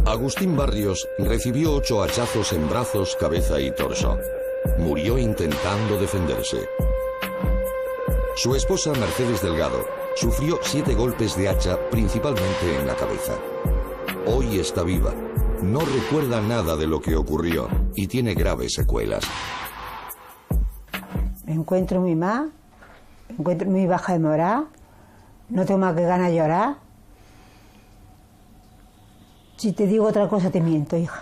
Agustín Barrios recibió 8 hachazos en brazos, cabeza y torso. Murió intentando defenderse. Su esposa, Mercedes Delgado, sufrió 7 golpes de hacha, principalmente en la cabeza. Hoy está viva. No recuerda nada de lo que ocurrió y tiene graves secuelas. Me encuentro muy mal, me encuentro muy baja de moral, no tengo más que ganas de llorar. Si te digo otra cosa te miento, hija.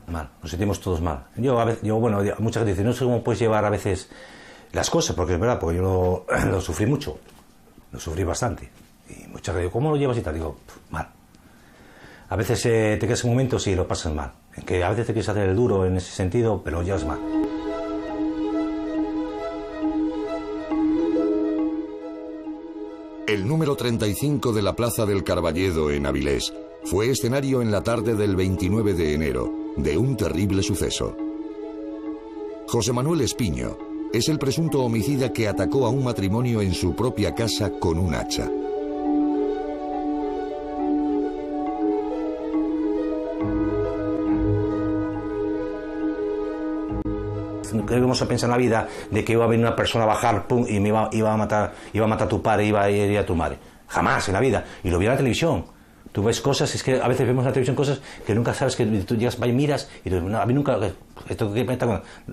Mal, nos sentimos todos mal. Bueno, mucha gente dice, no sé cómo puedes llevar a veces las cosas, porque es verdad, porque yo lo sufrí mucho, lo sufrí bastante. Y mucha gente dice, ¿cómo lo llevas y tal? Digo, mal. A veces te quedas en momentos y lo pasas mal. En que a veces te quieres hacer el duro en ese sentido, pero lo llevas mal. El número 35 de la Plaza del Carballedo en Avilés fue escenario en la tarde del 29 de enero de un terrible suceso. José Manuel Espiño es el presunto homicida que atacó a un matrimonio en su propia casa con un hacha. Creo que vamos a pensar en la vida de que iba a venir una persona a bajar, pum, y me iba a matar a tu padre, iba a ir a tu madre. Jamás en la vida. Y lo vi en la televisión. Tú ves cosas, es que a veces vemos en la televisión cosas que nunca sabes, que tú llegas y miras y tú, no, a mí nunca,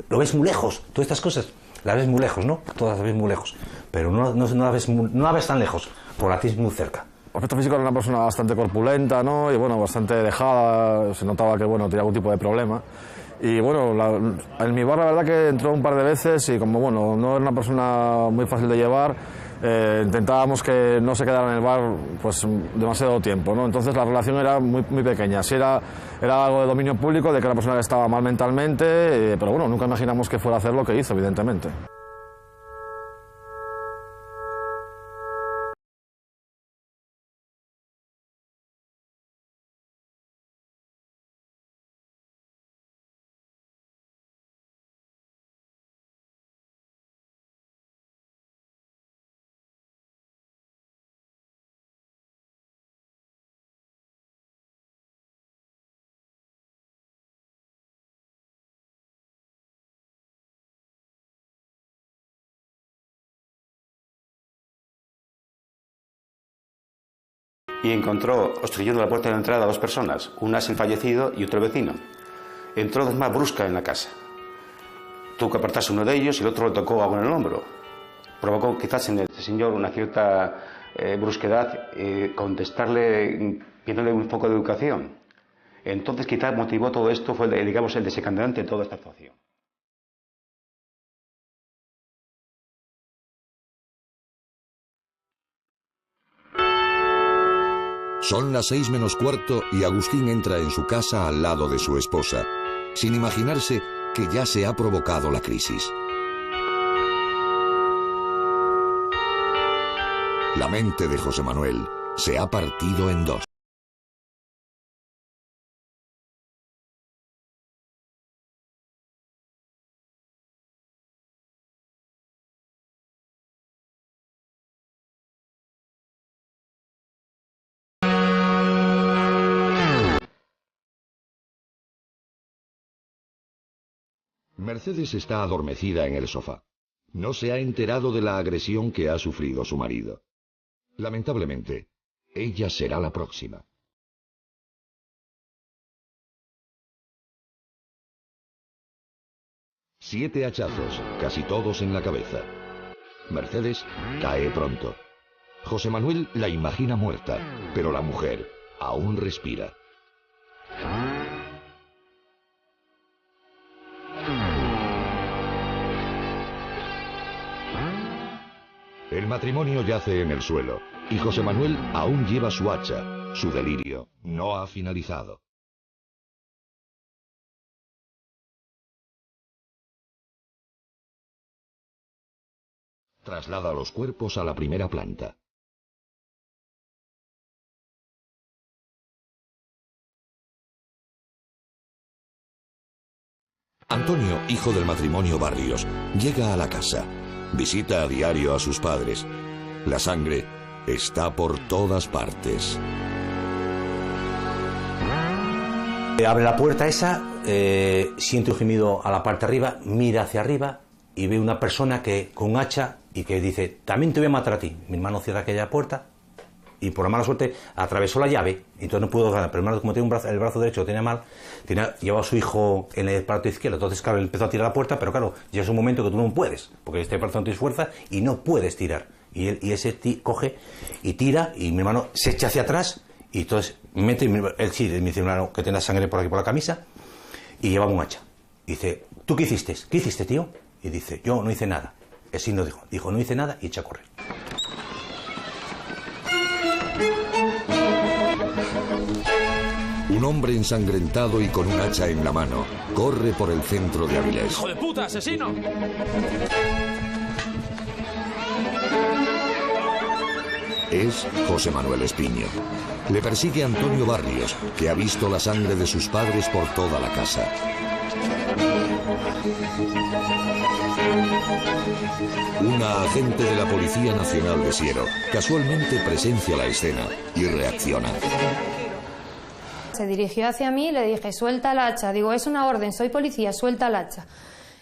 lo ves muy lejos. Todas estas cosas las ves muy lejos, ¿no? Todas las ves muy lejos. Pero no la ves tan lejos, porque la tienes muy cerca. El aspecto físico era una persona bastante corpulenta, ¿no? Y bueno, bastante dejada, se notaba que bueno, tenía algún tipo de problema. Y bueno, en mi bar la verdad que entró un par de veces y como bueno, no era una persona muy fácil de llevar, intentábamos que no se quedara en el bar pues demasiado tiempo, ¿no? Entonces la relación era muy pequeña. Sí era algo de dominio público, de que era una persona que estaba mal mentalmente, pero bueno, nunca imaginamos que fuera a hacer lo que hizo, evidentemente. Y encontró obstruyendo la puerta de la entrada a 2 personas, una es el fallecido y otro el vecino. Entró de más brusca en la casa. Tuvo que apartarse uno de ellos y el otro le tocó algo en el hombro. Provocó quizás en el señor una cierta brusquedad, contestarle, pidiéndole un poco de educación. Entonces quizás motivó todo esto, fue digamos el desencadenante de toda esta actuación. Son las 6 menos cuarto y Agustín entra en su casa al lado de su esposa, sin imaginarse que ya se ha provocado la crisis. La mente de José Manuel se ha partido en 2. Mercedes está adormecida en el sofá. No se ha enterado de la agresión que ha sufrido su marido. Lamentablemente, ella será la próxima. 7 hachazos, casi todos en la cabeza. Mercedes cae pronto. José Manuel la imagina muerta, pero la mujer aún respira. El matrimonio yace en el suelo y José Manuel aún lleva su hacha. Su delirio no ha finalizado. Traslada los cuerpos a la primera planta. Antonio, hijo del matrimonio Barrios, llega a la casa. Visita a diario a sus padres. La sangre está por todas partes. Abre la puerta esa, siente un gemido a la parte de arriba, mira hacia arriba y ve una persona que con un hacha y que dice: también te voy a matar a ti. Mi hermano cierra aquella puerta y por la mala suerte atravesó la llave y entonces no pudo ganar. Pero el hermano, como tiene el brazo derecho lo tenía mal, llevaba a su hijo en el brazo izquierdo. Entonces, claro, él empezó a tirar la puerta, pero claro, ya es un momento que tú no puedes, porque este brazo no tienes fuerza y no puedes tirar. Y ese coge y tira y mi hermano se echa hacia atrás y entonces mete, él sí, me dice: hermano, que tiene sangre por aquí por la camisa, y llevaba un hacha. Y dice: ¿tú qué hiciste? ¿Qué hiciste, tío? Y dice: yo no hice nada. El signo dijo: no hice nada, y echa a correr. Un hombre ensangrentado y con un hacha en la mano corre por el centro de Avilés. ¡Hijo de puta, asesino! Es José Manuel Espiño. Le persigue Antonio Barrios, que ha visto la sangre de sus padres por toda la casa. Una agente de la Policía Nacional de Siero casualmente presencia la escena y reacciona. Se dirigió hacia mí y le dije: suelta el hacha. Digo: es una orden, soy policía, suelta el hacha.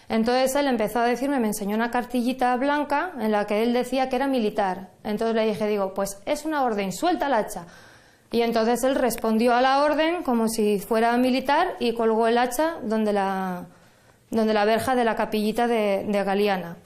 Entonces él empezó a decirme, me enseñó una cartillita blanca en la que él decía que era militar. Entonces le dije, pues es una orden, suelta el hacha. Y entonces él respondió a la orden como si fuera militar y colgó el hacha donde la verja de la capillita de Galiana.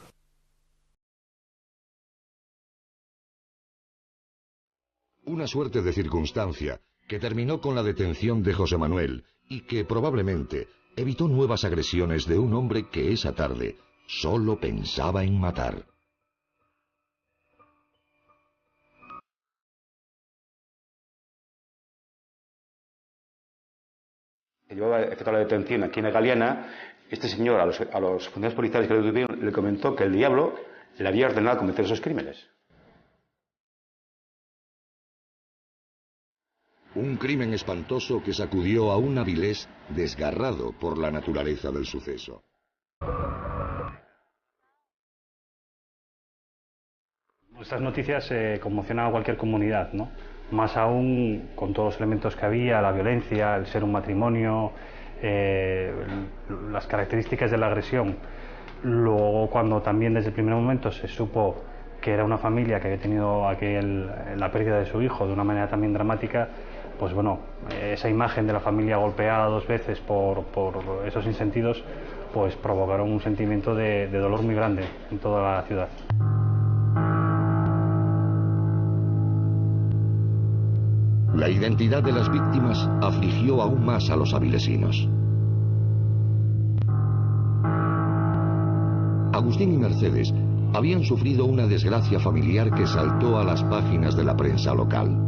Una suerte de circunstancia que terminó con la detención de José Manuel y que probablemente evitó nuevas agresiones de un hombre que esa tarde solo pensaba en matar. Llevaba efectuar la detención aquí en Galiana. Este señor a los funcionarios policiales que le detuvieron le comentó que el diablo le había ordenado cometer esos crímenes. Un crimen espantoso que sacudió a un Avilés desgarrado por la naturaleza del suceso. Estas noticias conmocionan a cualquier comunidad, ¿no? Más aún con todos los elementos que había, la violencia, el ser un matrimonio, las características de la agresión. Luego, cuando también desde el primer momento se supo que era una familia que había tenido la pérdida de su hijo de una manera también dramática, pues bueno, esa imagen de la familia golpeada 2 veces por esos sinsentidos, pues provocaron un sentimiento de dolor muy grande en toda la ciudad. La identidad de las víctimas afligió aún más a los avilesinos. Agustín y Mercedes habían sufrido una desgracia familiar que saltó a las páginas de la prensa local.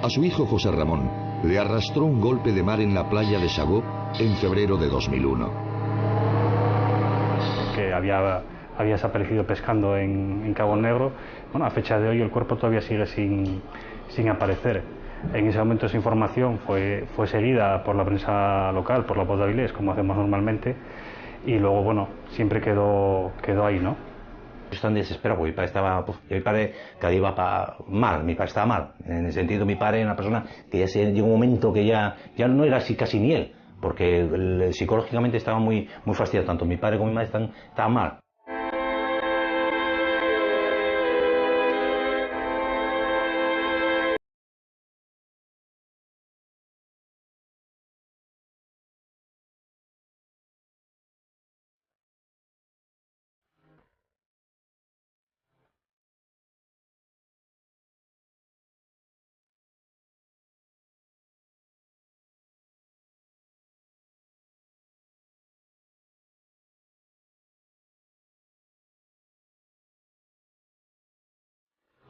A su hijo José Ramón le arrastró un golpe de mar en la playa de Xagó en febrero de 2001. Que había desaparecido pescando en Cabo Negro. Bueno, a fecha de hoy el cuerpo todavía sigue sin aparecer. En ese momento esa información fue seguida por la prensa local, por La Voz de Avilés, como hacemos normalmente, y luego, bueno, siempre quedó ahí, ¿no? Yo estaba desesperado porque mi padre estaba, mi padre cada día iba mal, mi padre estaba mal, en el sentido mi padre era una persona que ya llegó un momento que ya no era así casi ni él, porque psicológicamente estaba muy fastidiado, tanto mi padre como mi madre estaban mal.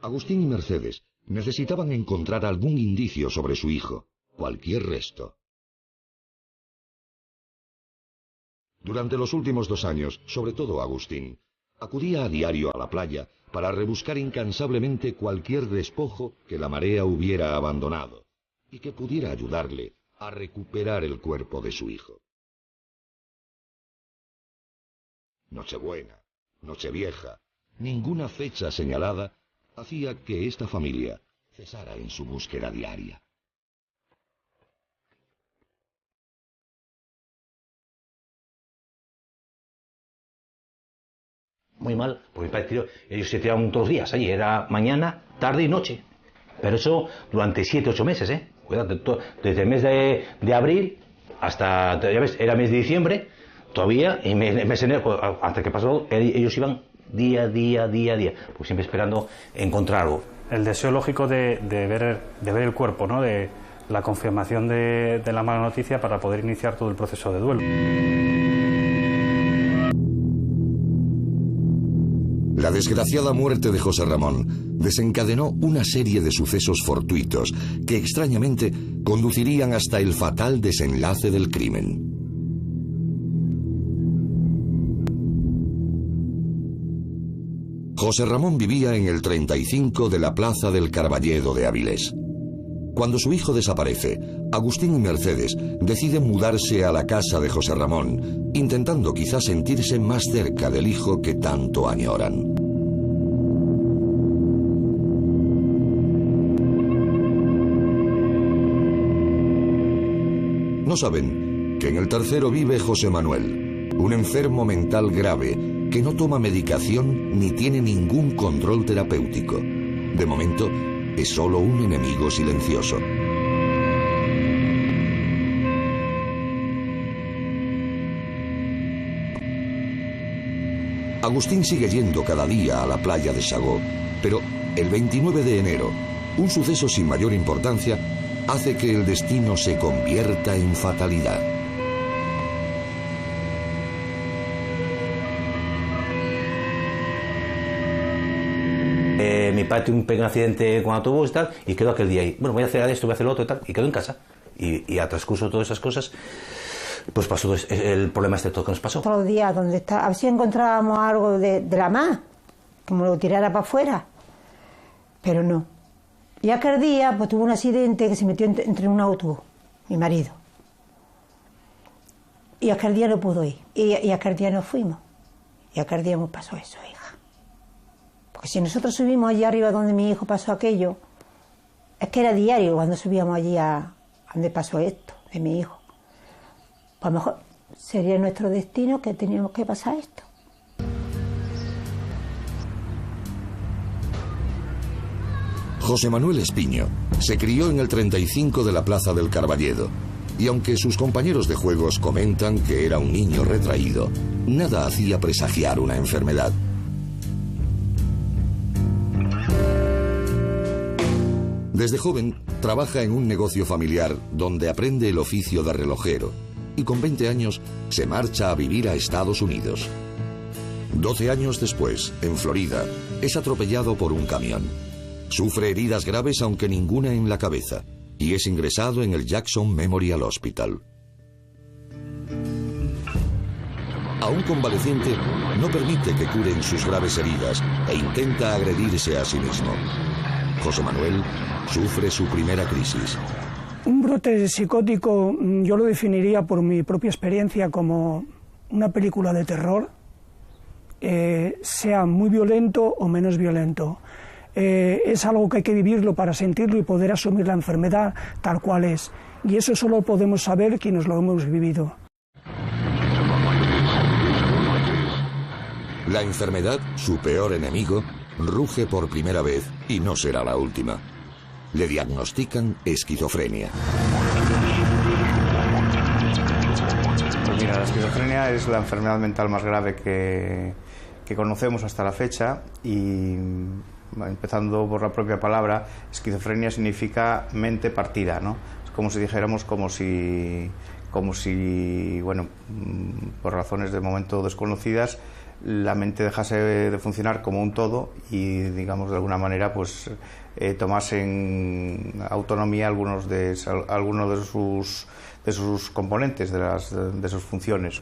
Agustín y Mercedes necesitaban encontrar algún indicio sobre su hijo, cualquier resto. Durante los últimos 2 años, sobre todo Agustín, acudía a diario a la playa para rebuscar incansablemente cualquier despojo que la marea hubiera abandonado y que pudiera ayudarle a recuperar el cuerpo de su hijo. Nochebuena, Nochevieja, ninguna fecha señalada hacía que esta familia cesara en su búsqueda diaria. Muy mal, porque mi padre tiró, ellos se tiraban todos los días allí, era mañana, tarde y noche. Pero eso durante 7 u 8 meses, ¿eh? Cuidado, desde el mes de abril hasta, ya ves, era mes de diciembre, todavía, y mes de enero, hasta que pasó, ellos iban día, pues siempre esperando encontrar algo. El deseo lógico de ver el cuerpo, ¿no? De la confirmación de la mala noticia para poder iniciar todo el proceso de duelo. La desgraciada muerte de José Ramón desencadenó una serie de sucesos fortuitos que extrañamente conducirían hasta el fatal desenlace del crimen. José Ramón vivía en el 35 de la Plaza del Carballedo de Avilés. Cuando su hijo desaparece, Agustín y Mercedes deciden mudarse a la casa de José Ramón, intentando quizás sentirse más cerca del hijo que tanto añoran. No saben que en el tercero vive José Manuel, un enfermo mental grave que no toma medicación ni tiene ningún control terapéutico. De momento, es solo un enemigo silencioso. Agustín sigue yendo cada día a la playa de Sagó, pero el 29 de enero, un suceso sin mayor importancia hace que el destino se convierta en fatalidad. Mi padre tuvo un pequeño accidente con autobús y tal, y quedó aquel día ahí. Bueno, voy a hacer esto, voy a hacer lo otro y tal, y quedó en casa. Y a transcurso de todas esas cosas, pues pasó el problema este todo que nos pasó. Todos los días, donde está, a ver si encontrábamos algo de la más, como lo tirara para afuera, pero no. Y aquel día, pues tuvo un accidente que se metió entre un autobús, mi marido. Y aquel día no pudo ir, y aquel día nos fuimos. Y aquel día nos pasó eso, hija. Porque si nosotros subimos allí arriba donde mi hijo pasó aquello, es que era diario cuando subíamos allí a donde pasó esto, de mi hijo. Pues a lo mejor sería nuestro destino que teníamos que pasar esto. José Manuel Espiño se crió en el 35 de la Plaza del Carballedo, y aunque sus compañeros de juegos comentan que era un niño retraído, nada hacía presagiar una enfermedad. Desde joven, trabaja en un negocio familiar donde aprende el oficio de relojero y con 20 años se marcha a vivir a Estados Unidos. 12 años después, en Florida, es atropellado por un camión. Sufre heridas graves aunque ninguna en la cabeza y es ingresado en el Jackson Memorial Hospital. Aún convaleciente, no permite que curen sus graves heridas e intenta agredirse a sí mismo. José Manuel sufre su primera crisis. Un brote psicótico yo lo definiría por mi propia experiencia como una película de terror, sea muy violento o menos violento. Es algo que hay que vivirlo para sentirlo y poder asumir la enfermedad tal cual es. Y eso solo podemos saber quienes lo hemos vivido. La enfermedad, su peor enemigo, ruge por primera vez y no será la última. Le diagnostican esquizofrenia. Pues mira, la esquizofrenia es la enfermedad mental más grave que conocemos hasta la fecha y, empezando por la propia palabra, esquizofrenia significa mente partida, ¿no? Es como si dijéramos como si, bueno, por razones de momento desconocidas, la mente dejase de funcionar como un todo y, digamos, de alguna manera, pues tomase en autonomía algunos de sus componentes, de sus funciones.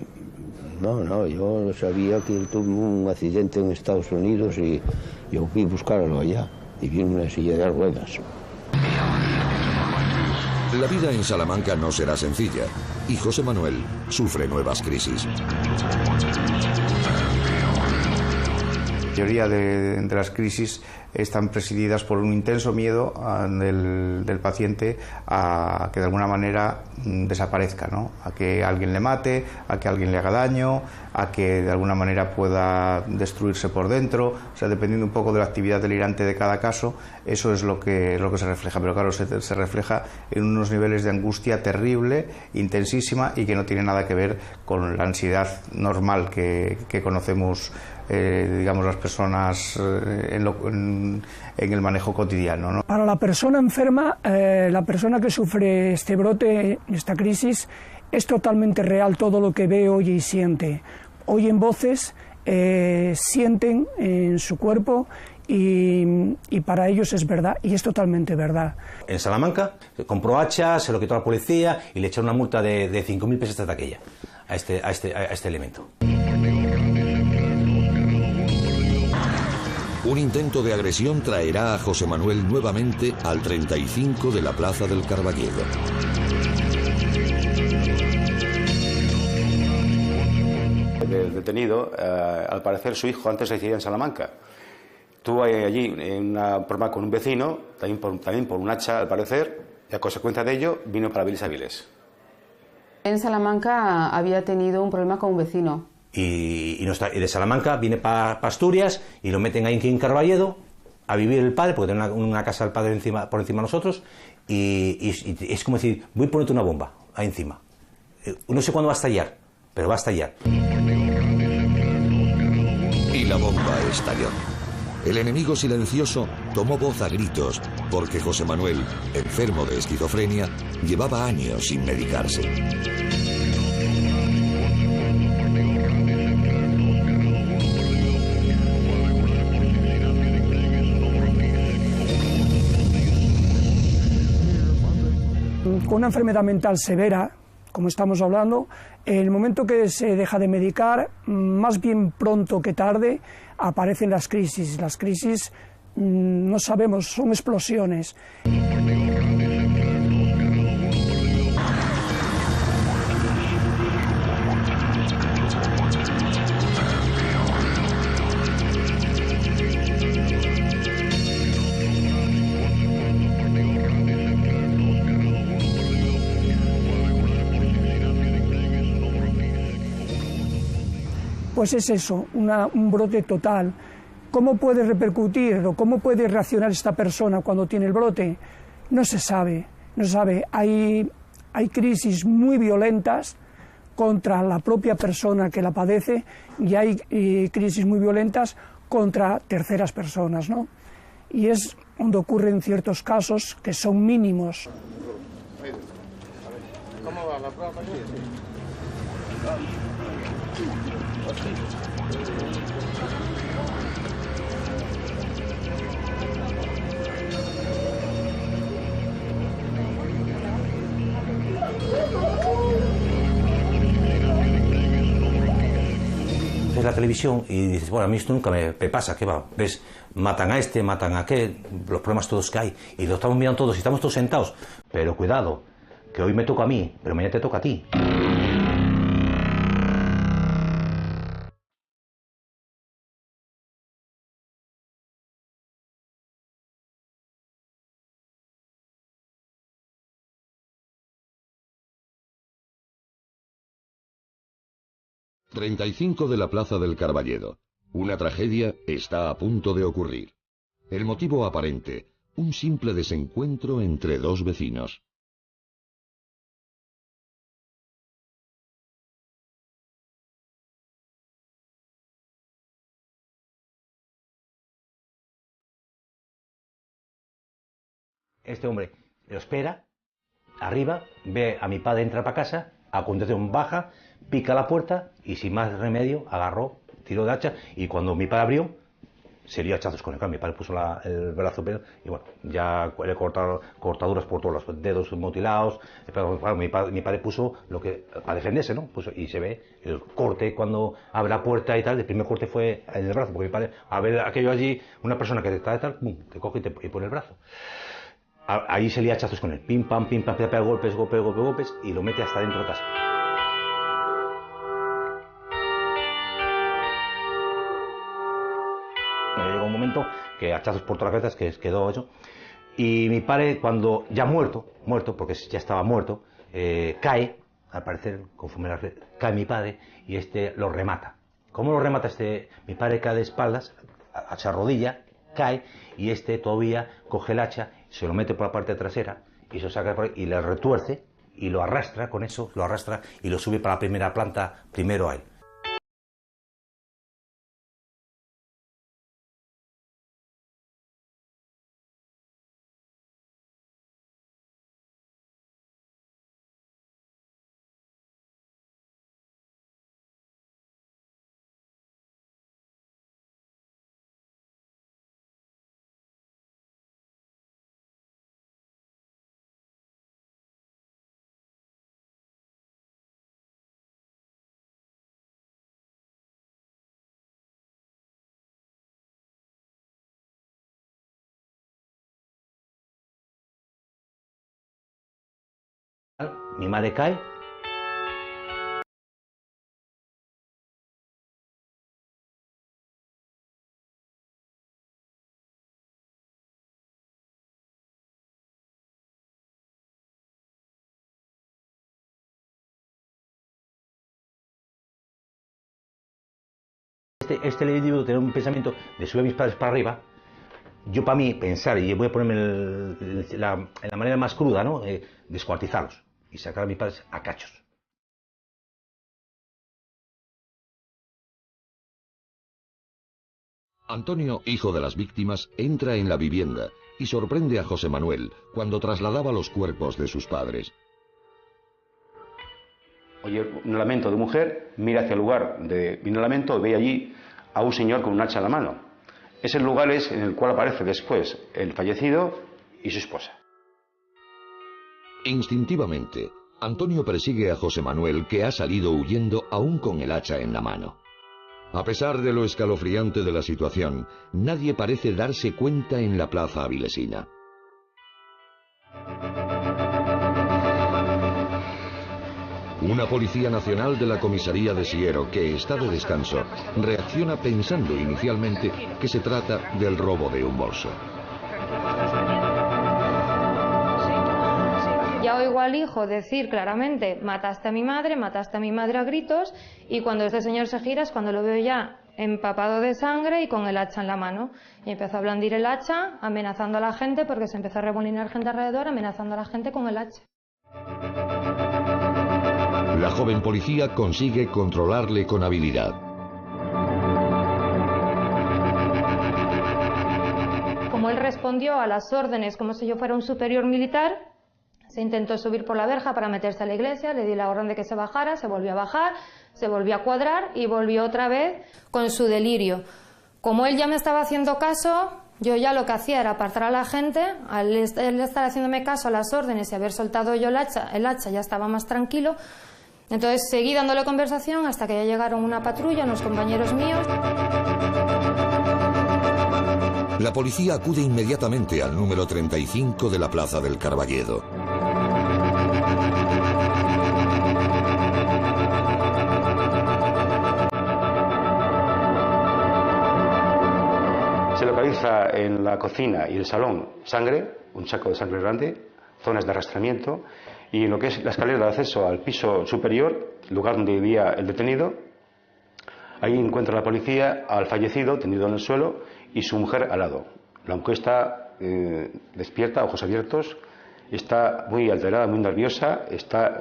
No, yo sabía que él tuvo un accidente en Estados Unidos y yo fui a buscarlo allá y vi una silla de ruedas. La vida en Salamanca no será sencilla y José Manuel sufre nuevas crisis. La mayoría de las crisis están presididas por un intenso miedo del paciente a que de alguna manera desaparezca, ¿no? A que alguien le mate, a que alguien le haga daño, a que de alguna manera pueda destruirse por dentro. O sea, dependiendo un poco de la actividad delirante de cada caso, eso es lo que se refleja. Pero claro, se refleja en unos niveles de angustia terrible, intensísima, y que no tiene nada que ver con la ansiedad normal que conocemos, digamos, las personas en el manejo cotidiano, ¿no? Para la persona enferma, la persona que sufre este brote, esta crisis, es totalmente real todo lo que ve, oye y siente. Oyen voces, sienten en su cuerpo y para ellos es verdad, y es totalmente verdad. En Salamanca compró hacha, se lo quitó a la policía y le echaron una multa de 5.000 pesetas de aquella a este elemento. Un intento de agresión traerá a José Manuel nuevamente al 35 de la Plaza del Carballedo. El detenido, al parecer su hijo antes residía en Salamanca. Tuvo allí una problema con un vecino, también por un hacha al parecer, y a consecuencia de ello vino para Viles Avilés. En Salamanca había tenido un problema con un vecino. Y de Salamanca viene para Asturias y lo meten ahí en Carballedo a vivir el padre, porque tiene una casa del padre por encima de nosotros, y es como decir, voy a ponerte una bomba ahí encima. No sé cuándo va a estallar, pero va a estallar. Y la bomba estalló. El enemigo silencioso tomó voz a gritos porque José Manuel, enfermo de esquizofrenia, llevaba años sin medicarse. Con una enfermedad mental severa, como estamos hablando, en el momento que se deja de medicar, más bien pronto que tarde, aparecen las crisis. Las crisis, no sabemos, son explosiones. Pues es eso, un brote total. ¿Cómo puede repercutir o cómo puede reaccionar esta persona cuando tiene el brote? No se sabe, no se sabe. Hay crisis muy violentas contra la propia persona que la padece y hay crisis muy violentas contra terceras personas, ¿no? Y es donde ocurren ciertos casos que son mínimos. ¿Cómo va la prueba? Ves la televisión y dices, bueno, a mí esto nunca me pasa, ¿qué va? Ves, matan a este, matan a aquel, los problemas todos que hay, y lo estamos mirando todos y estamos todos sentados. Pero cuidado, que hoy me toca a mí, pero mañana te toca a ti. 35 de la Plaza del Carballedo. Una tragedia está a punto de ocurrir. El motivo aparente, un simple desencuentro entre dos vecinos. Este hombre lo espera, arriba, ve a mi padre entrar para casa, a continuación baja, pica la puerta y sin más remedio agarró tiró de hacha y cuando mi padre abrió, se dio hachazos con el cable. Mi padre puso el brazo y bueno, ya le cortaron cortaduras por todos los dedos mutilados. Pero claro, mi padre puso lo que para defenderse, ¿no? Y se ve el corte cuando abre la puerta y tal. El primer corte fue en el brazo, porque mi padre, a ver aquello allí, una persona que está de tal, ¡pum!, te coge y pone el brazo. Ahí se lía hachazos con él, pim, pam, pega golpes, y lo mete hasta dentro de casa. Llegó un momento que hachazos por todas las cabezas, que quedó eso. Y mi padre, cuando ya muerto, porque ya estaba muerto, cae, al parecer, conforme cae mi padre, y lo remata. ¿Cómo lo remata Mi padre cae de espaldas, hacha rodilla, cae, y todavía coge el hacha, se lo mete por la parte trasera, y se lo saca por ahí, y le retuerce, y lo arrastra con eso, y lo sube para la primera planta, primero a él. Mi madre cae. Este individuo tenía un pensamiento de subir a mis padres para arriba. Yo, para mí, pensar, y voy a ponerme en la manera más cruda, ¿no? Descuartizarlos y sacar a mis padres a cachos. Antonio, hijo de las víctimas, entra en la vivienda y sorprende a José Manuel cuando trasladaba los cuerpos de sus padres. Oye un lamento de mujer, mira hacia el lugar de un lamento y ve allí a un señor con un hacha en la mano. Es el lugar en el cual aparece después el fallecido y su esposa. Instintivamente, Antonio persigue a José Manuel, que ha salido huyendo aún con el hacha en la mano. A pesar de lo escalofriante de la situación, nadie parece darse cuenta en la plaza avilesina. Una policía nacional de la comisaría de Siero, que está de descanso, reacciona pensando inicialmente que se trata del robo de un bolso. Ya oigo al hijo decir claramente: mataste a mi madre a gritos, y cuando este señor se gira es cuando lo veo ya empapado de sangre y con el hacha en la mano. Y empezó a blandir el hacha, amenazando a la gente, porque se empezó a remolinar gente alrededor, amenazando a la gente con el hacha. La joven policía consigue controlarle con habilidad. Como él respondió a las órdenes como si yo fuera un superior militar, se intentó subir por la verja para meterse a la iglesia, le di la orden de que se bajara, se volvió a bajar, se volvió a cuadrar y volvió otra vez con su delirio. Como él ya me estaba haciendo caso, yo ya lo que hacía era apartar a la gente. Al él estar haciéndome caso a las órdenes y haber soltado yo el hacha ya estaba más tranquilo. Entonces seguí dándole conversación hasta que ya llegaron una patrulla, unos compañeros míos. La policía acude inmediatamente al número 35 de la Plaza del Carballedo. Se localiza en la cocina y el salón sangre, un saco de sangre grande, zonas de arrastramiento, y en lo que es la escalera de acceso al piso superior, lugar donde vivía el detenido, ahí encuentra la policía al fallecido tendido en el suelo y su mujer al lado. La mujer está despierta, ojos abiertos, está muy alterada, muy nerviosa,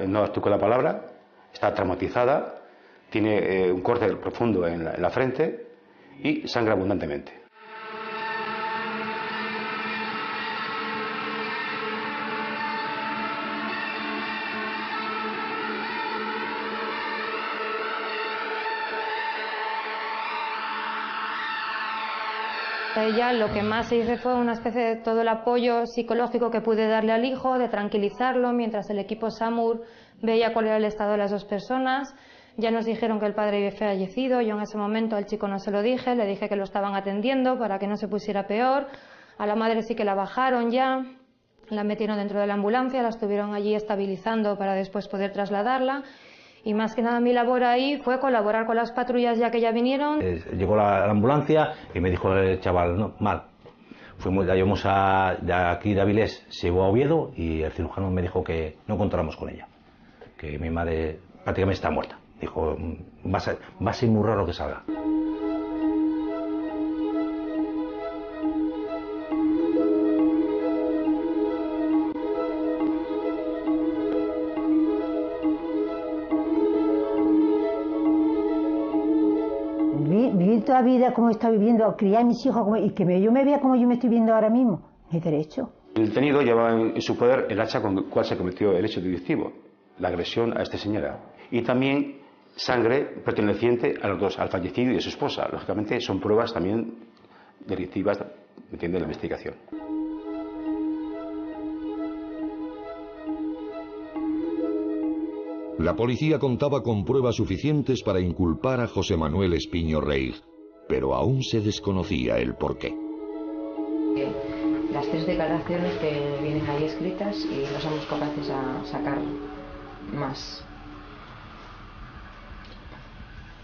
no articula la palabra, está traumatizada, tiene un corte profundo en la frente y sangra abundantemente. Ella lo que más se hizo fue una especie de todo el apoyo psicológico que pude darle al hijo, de tranquilizarlo, mientras el equipo SAMUR veía cuál era el estado de las dos personas. Ya nos dijeron que el padre había fallecido, yo en ese momento al chico no se lo dije, le dije que lo estaban atendiendo para que no se pusiera peor. A la madre sí que la bajaron ya, la metieron dentro de la ambulancia, la estuvieron allí estabilizando para después poder trasladarla. Y más que nada mi labor ahí fue colaborar con las patrullas ya que ya vinieron. Llegó la ambulancia y me dijo el chaval, no, mal. La llevamos de aquí de Avilés, se llevó a Oviedo y el cirujano me dijo que no contáramos con ella, que mi madre prácticamente está muerta. Dijo, va a ser muy raro que salga. Vivir toda la vida como he estado viviendo, criar a mis hijos y que yo me vea como yo me estoy viendo ahora mismo, mi derecho. El detenido llevaba en su poder el hacha con el cual se cometió el hecho delictivo, la agresión a esta señora, y también sangre perteneciente a los dos, al fallecido y a su esposa. Lógicamente son pruebas también delictivas de la investigación. La policía contaba con pruebas suficientes para inculpar a José Manuel Espiño Reig, pero aún se desconocía el porqué. Las 3 declaraciones que vienen ahí escritas y no somos capaces a sacar más.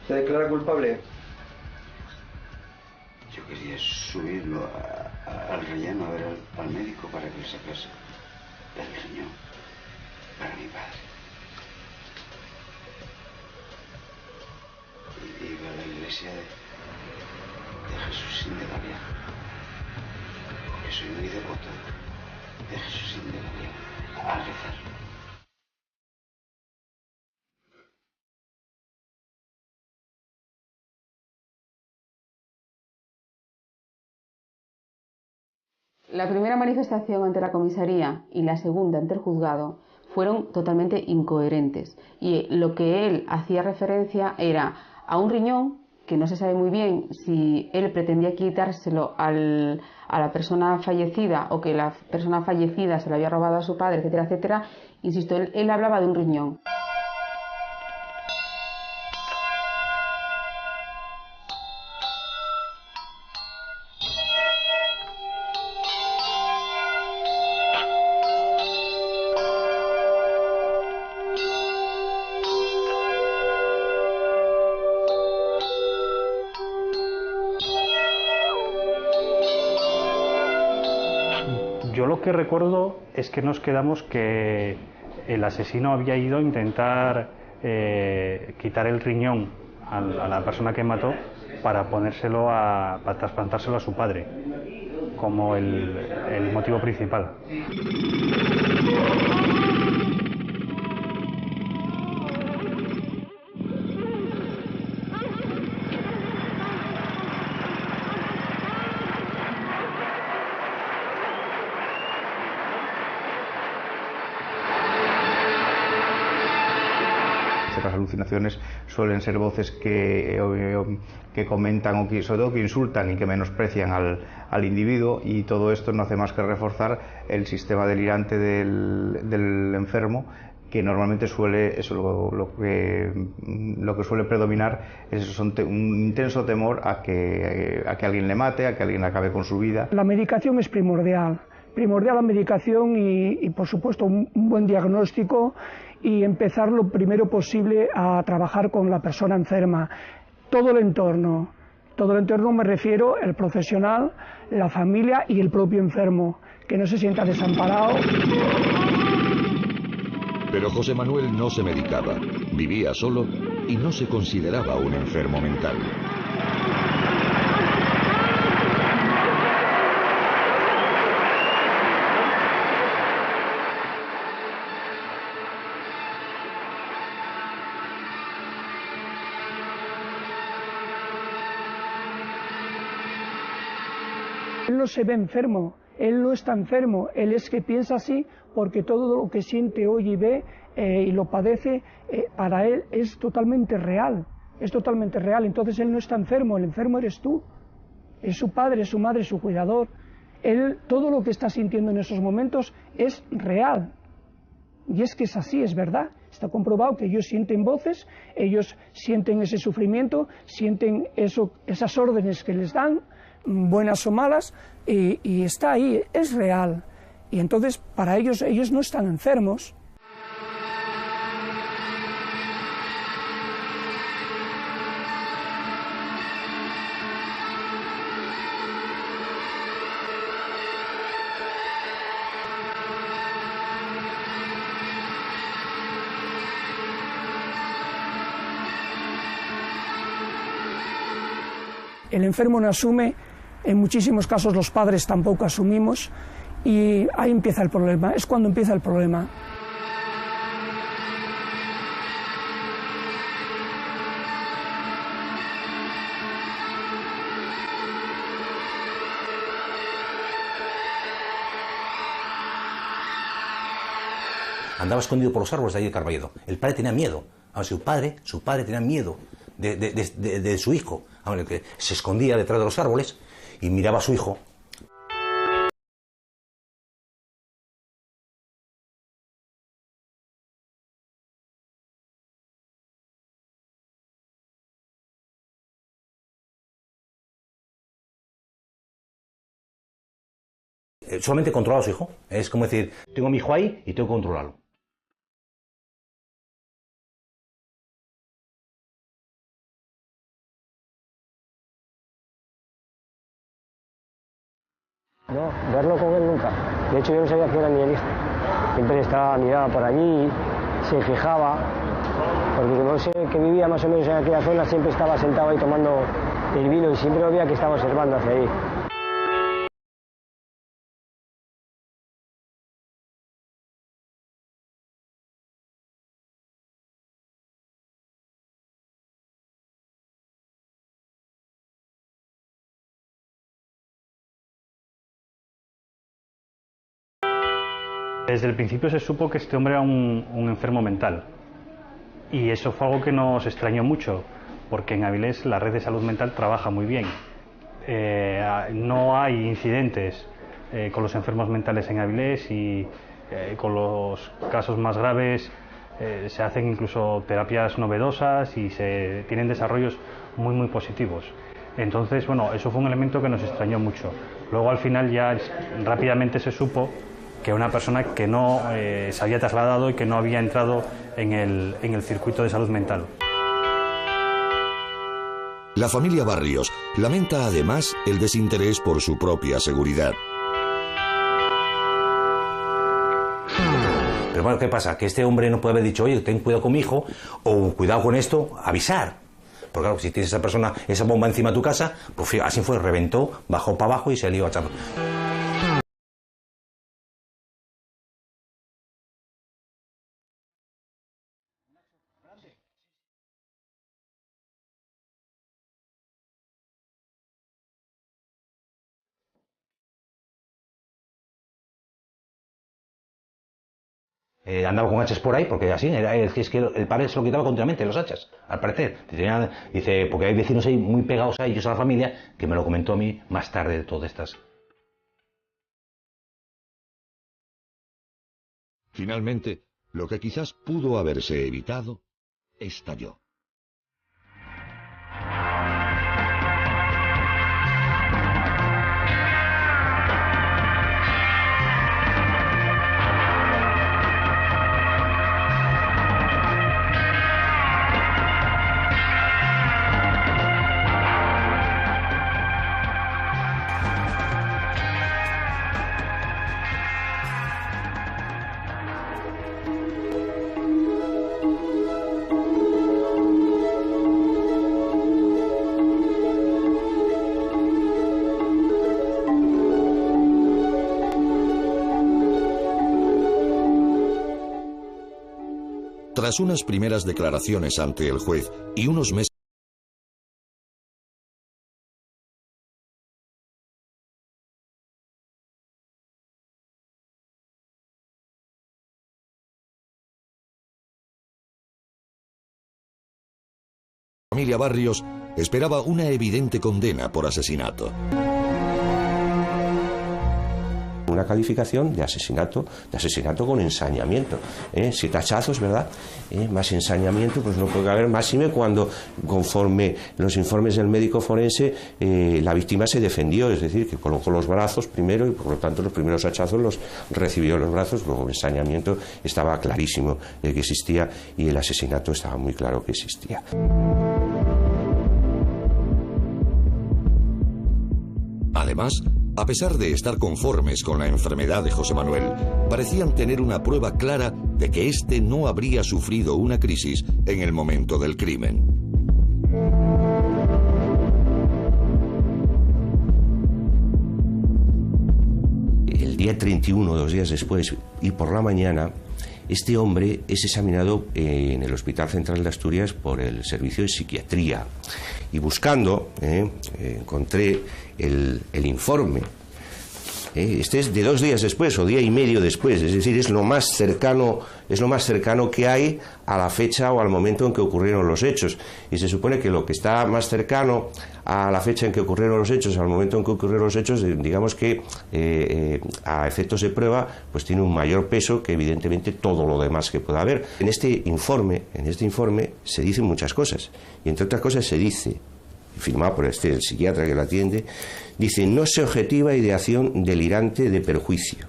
¿Se declara culpable? Yo quería subirlo al relleno a ver al médico para que le sacase el riñón para mi padre. Y iba a la iglesia de Jesús de Gabriel, porque soy muy devoto de Jesús de Gabriel, a rezar. La primera manifestación ante la comisaría y la segunda ante el juzgado fueron totalmente incoherentes, y lo que él hacía referencia era a un riñón que no se sabe muy bien si él pretendía quitárselo a la persona fallecida o que la persona fallecida se lo había robado a su padre, etcétera, etcétera. Insisto, él hablaba de un riñón. Yo lo que recuerdo es que nos quedamos que el asesino había ido a intentar quitar el riñón a la persona que mató para para trasplantárselo a su padre, como el motivo principal. Las alucinaciones suelen ser voces que comentan o que, sobre todo que insultan y que menosprecian al individuo, y todo esto no hace más que reforzar el sistema delirante del enfermo, que normalmente suele, lo que suele predominar es un intenso temor a que alguien le mate, a que alguien acabe con su vida. La medicación es primordial la medicación y por supuesto un buen diagnóstico, y empezar lo primero posible a trabajar con la persona enferma. Todo el entorno me refiero, el profesional, la familia y el propio enfermo, que no se sienta desamparado. Pero José Manuel no se medicaba, vivía solo y no se consideraba un enfermo mental. Él no se ve enfermo, él no está enfermo, él es que piensa así porque todo lo que siente, oye y ve y lo padece, para él es totalmente real, entonces él no está enfermo, el enfermo eres tú. es su padre, es su madre, es su cuidador. Él, todo lo que está sintiendo en esos momentos es real. Y es que es así, es verdad. Está comprobado que ellos sienten voces, ellos sienten ese sufrimiento, sienten esas órdenes que les dan, buenas o malas, y está ahí, es real. Y entonces, para ellos no están enfermos. El enfermo no asume, en muchísimos casos los padres tampoco asumimos, y ahí empieza el problema, es cuando empieza el problema. Andaba escondido por los árboles de allí de Carballedo. El padre tenía miedo. A su padre tenía miedo de su hijo. Que se escondía detrás de los árboles y miraba a su hijo. Solamente controlaba a su hijo. Es como decir, tengo a mi hijo ahí y tengo que controlarlo. No, verlo con él nunca. De hecho, yo no sabía que era ni el hijo. Siempre estaba, miraba por allí, se fijaba, porque como sé que vivía más o menos en aquella zona, siempre estaba sentado ahí tomando el vino y siempre lo veía que estaba observando hacia ahí. Desde el principio se supo que este hombre era un enfermo mental, y eso fue algo que nos extrañó mucho, porque en Avilés la red de salud mental trabaja muy bien. No hay incidentes con los enfermos mentales en Avilés, y con los casos más graves se hacen incluso terapias novedosas y se tienen desarrollos muy positivos. Entonces, bueno, eso fue un elemento que nos extrañó mucho. Luego al final ya rápidamente se supo que una persona que no se había trasladado y que no había entrado en el circuito de salud mental. La familia Barrios lamenta además el desinterés por su propia seguridad. Pero bueno, ¿qué pasa? Que este hombre no puede haber dicho, oye, ten cuidado con mi hijo, o cuidado con esto, avisar. Porque claro, si tienes esa persona, esa bomba encima de tu casa, pues así fue, reventó, bajó para abajo y se lió a echar. Andaba con hachas por ahí, porque así, es que el padre se lo quitaba continuamente, los hachas, al parecer. Dice, porque hay vecinos ahí muy pegados a ellos, a la familia, que me lo comentó a mí más tarde de todas estas. Finalmente, lo que quizás pudo haberse evitado, estalló. Tras unas primeras declaraciones ante el juez y unos meses familia Barrios esperaba una evidente condena por asesinato. Una calificación de asesinato con ensañamiento. 7 hachazos, ¿verdad? Más ensañamiento, pues no puede haber, máxime cuando, conforme los informes del médico forense, la víctima se defendió, es decir, que colocó los brazos primero y por lo tanto los primeros hachazos los recibió en los brazos, luego el ensañamiento estaba clarísimo de que existía y el asesinato estaba muy claro que existía. Además, a pesar de estar conformes con la enfermedad de José Manuel, parecían tener una prueba clara de que éste no habría sufrido una crisis en el momento del crimen. El día 31, 2 días después, y por la mañana, este hombre es examinado en el Hospital Central de Asturias por el Servicio de Psiquiatría. Y buscando, encontré el informe. Este es de 2 días después o día y medio después, es decir, es lo más cercano que hay a la fecha o al momento en que ocurrieron los hechos. Y se supone que lo que está más cercano a la fecha en que ocurrieron los hechos, al momento en que ocurrieron los hechos, digamos que a efectos de prueba, pues tiene un mayor peso que evidentemente todo lo demás que pueda haber. En este informe se dicen muchas cosas, y entre otras cosas se dice, firmado por el psiquiatra que lo atiende, dice: no se objetiva ideación delirante de perjuicio.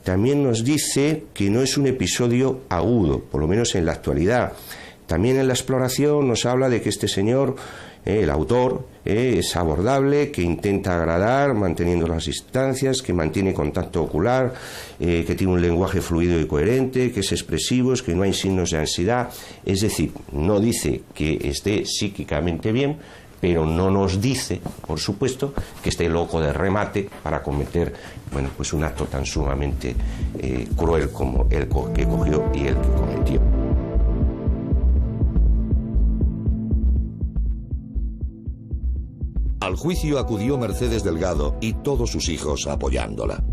También nos dice que no es un episodio agudo, por lo menos en la actualidad. También en la exploración nos habla de que este señor, el autor, es abordable, que intenta agradar manteniendo las distancias, que mantiene contacto ocular, que tiene un lenguaje fluido y coherente, que es expresivo, que no hay signos de ansiedad. Es decir, no dice que esté psíquicamente bien, pero no nos dice, por supuesto, que esté loco de remate para cometer, bueno, pues un acto tan sumamente cruel como el que cogió y el que cometió. Al juicio acudió Mercedes Delgado y todos sus hijos apoyándola.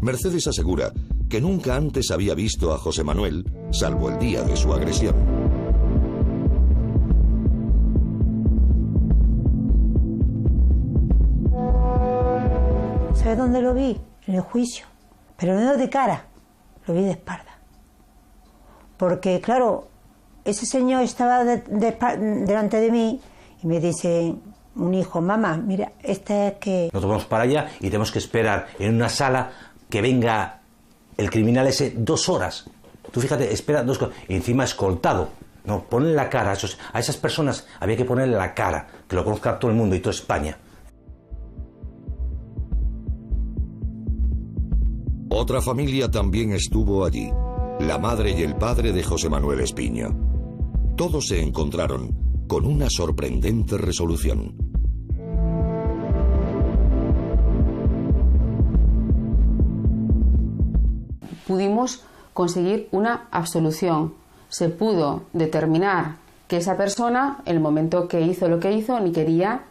Mercedes asegura que nunca antes había visto a José Manuel, salvo el día de su agresión. ¿Sabes dónde lo vi? En el juicio. Pero no de cara, lo vi de espalda. Porque, claro, ese señor estaba delante de mí y me dice un hijo: mamá, mira, este es que... Nos vamos para allá y tenemos que esperar en una sala que venga el criminal ese 2 horas. Tú fíjate, espera 2 horas. Y encima escoltado. No, ponle la cara. A esas personas había que ponerle la cara, que lo conozca todo el mundo y toda España. Otra familia también estuvo allí, la madre y el padre de José Manuel Espiño. Todos se encontraron con una sorprendente resolución. Pudimos conseguir una absolución. Se pudo determinar que esa persona, el momento que hizo lo que hizo, ni quería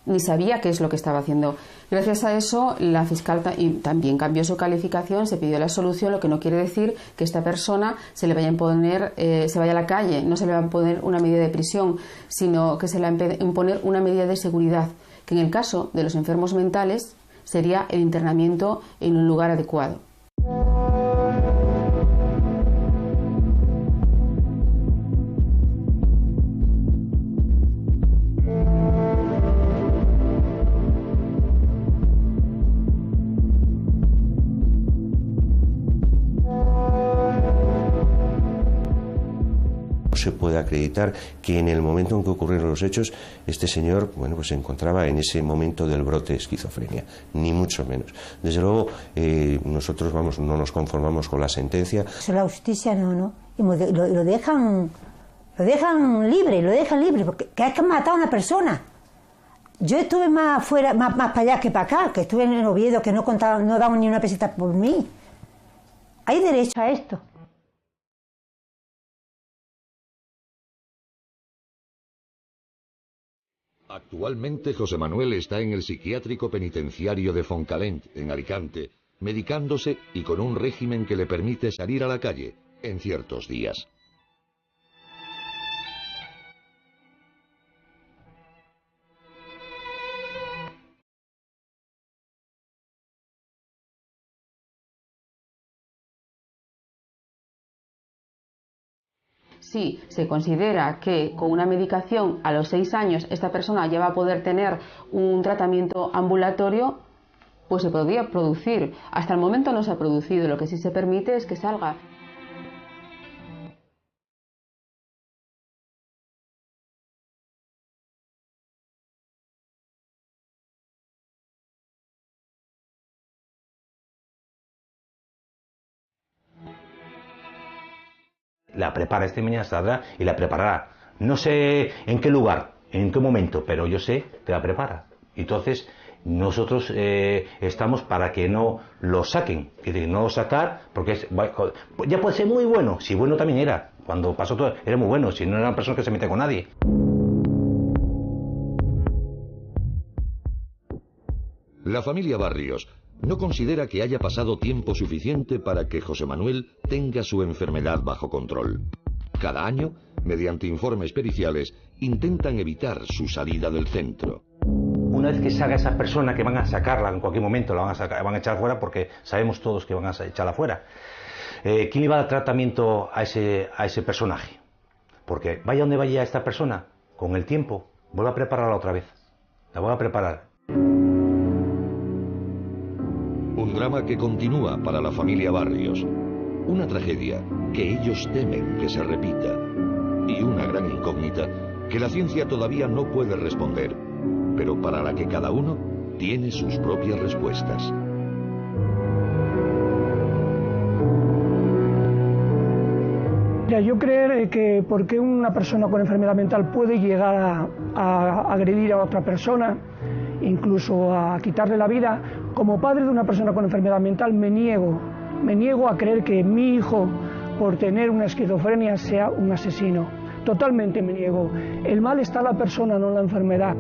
ni sabía qué es lo que estaba haciendo. Gracias a eso, la fiscal también cambió su calificación, se pidió la absolución, lo que no quiere decir que esta persona se le vaya a imponer, se vaya a la calle, no se le va a imponer una medida de prisión, sino que se le va a imponer una medida de seguridad, que en el caso de los enfermos mentales sería el internamiento en un lugar adecuado. Se puede acreditar que en el momento en que ocurrieron los hechos, este señor, bueno, pues se encontraba en ese momento del brote de esquizofrenia, ni mucho menos. Desde luego, nosotros no nos conformamos con la sentencia. La justicia no. Y lo dejan libre, porque es que han matado a una persona. Yo estuve más para allá que para acá, que estuve en el Oviedo, que no daban ni una peseta por mí. Hay derecho a esto. Actualmente José Manuel está en el psiquiátrico penitenciario de Foncalent, en Alicante, medicándose y con un régimen que le permite salir a la calle en ciertos días. Si se considera que con una medicación a los 6 años esta persona ya va a poder tener un tratamiento ambulatorio, pues se podría producir. Hasta el momento no se ha producido, lo que sí se permite es que salga. La prepara este mañana saldrá y la preparará. No sé en qué lugar, en qué momento, pero yo sé que la prepara. Entonces, nosotros estamos para que no lo saquen. Es decir, no lo sacar, porque ya puede ser muy bueno. Si bueno también era. Cuando pasó todo, era muy bueno. Si no era una persona que se mete con nadie. La familia Barrios no considera que haya pasado tiempo suficiente para que José Manuel tenga su enfermedad bajo control. Cada año, mediante informes periciales, intentan evitar su salida del centro. Una vez que salga esa persona, que van a sacarla en cualquier momento, la van a echar fuera, porque sabemos todos que van a echarla fuera. ¿Quién le va a dar tratamiento a ese personaje? Porque vaya donde vaya esta persona, con el tiempo, vuelve a prepararla otra vez. La vuelve a preparar. Un drama que continúa para la familia Barrios. Una tragedia que ellos temen que se repita. Y una gran incógnita que la ciencia todavía no puede responder, pero para la que cada uno tiene sus propias respuestas. Yo creo que por qué una persona con enfermedad mental puede llegar a agredir a otra persona, incluso a quitarle la vida, como padre de una persona con enfermedad mental me niego a creer que mi hijo, por tener una esquizofrenia, sea un asesino. Totalmente me niego. El mal está en la persona, no en la enfermedad.